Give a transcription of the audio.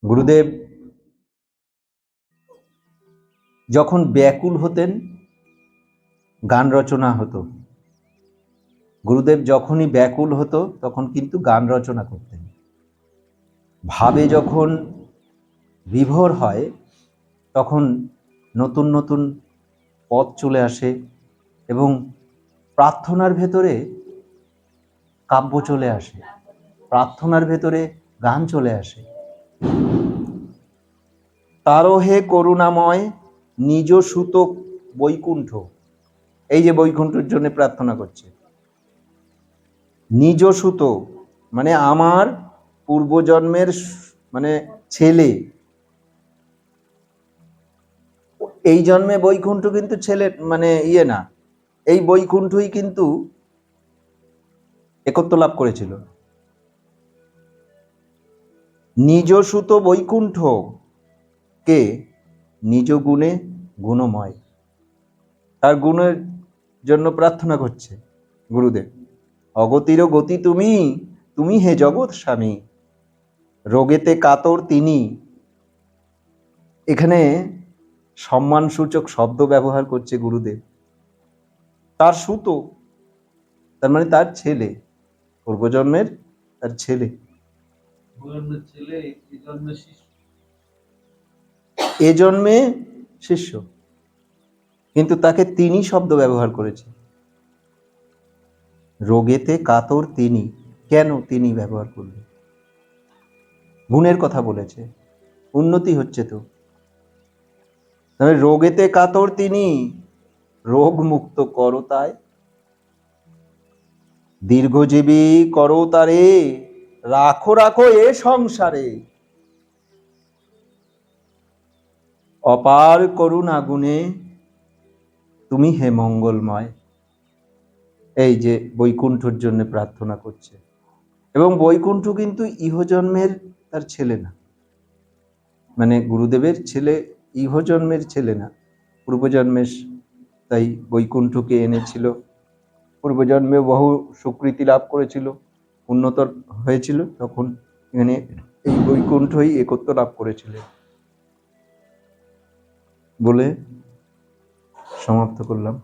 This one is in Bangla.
গুরুদেব যখন ব্যাকুল হতেন গান রচনা হতো। গুরুদেব যখনই ব্যাকুল হতো তখন কিন্তু গান রচনা করতেন। ভাবে যখন বিভোর হয় তখন নতুন নতুন পথ চলে আসে এবং প্রার্থনার ভেতরে কাব্য চলে আসে, প্রার্থনার ভেতরে গান চলে আসে। তারো হে করুণাময় নিজ সুত বৈকুণ্ঠ, এই যে বৈকুণ্ঠের জন্য প্রার্থনা করছে। নিজ সুত মানে আমার পূর্বজন্মের মানে ছেলে, এই জন্মে বৈকুণ্ঠ কিন্তু ছেলে মানে না, এই বৈকুণ্ঠই কিন্তু একত্ব লাভ করেছিল। নিজ সুত বৈকুণ্ঠ কে নিজ গুণে গুণময়, তার গুণের জন্য প্রার্থনা করছে গুরুদেব। অগতির গতি তুমি, তুমি হে জগৎ স্বামী, রোগেতে কাতর তিনি। এখানে সম্মানসূচক শব্দ ব্যবহার করছে গুরুদেব। তার সুত তার মানে তার ছেলে, পূর্বজন্মের তার ছেলে, এ জন্মে শিষ্য, কিন্তু তাকে তিনি শব্দ ব্যবহার করেছে। রোগেতে কাতর তিনি, কেন তিনি ব্যবহার করলেন? গুণের কথা বলেছে, উন্নতি হচ্ছে তো। তবে রোগেতে কাতর তিনি, রোগ মুক্ত করো তাই, দীর্ঘজীবী করো তারে, রাখো রাখো এ সংসারে, অপার করুণা গুণে তুমি হে মঙ্গলময়। এই যে বৈকুণ্ঠর জন্য প্রার্থনা করছে, এবং বৈকুণ্ঠ কিন্তু ইহজন্মের তার ছেলে না, মানে গুরুদেবের ছেলে ইহজন্মের ছেলে না, পূর্বজন্মের। তাই বৈকুণ্ঠকে এনেছিল, পূর্বজন্মে বহু সুকৃতি লাভ করেছিল, উন্নত হয়েছিল, তখন এখানে এই বৈকুণ্ঠই একত্ব লাভ করেছিল বলে সমাপ্ত করলাম।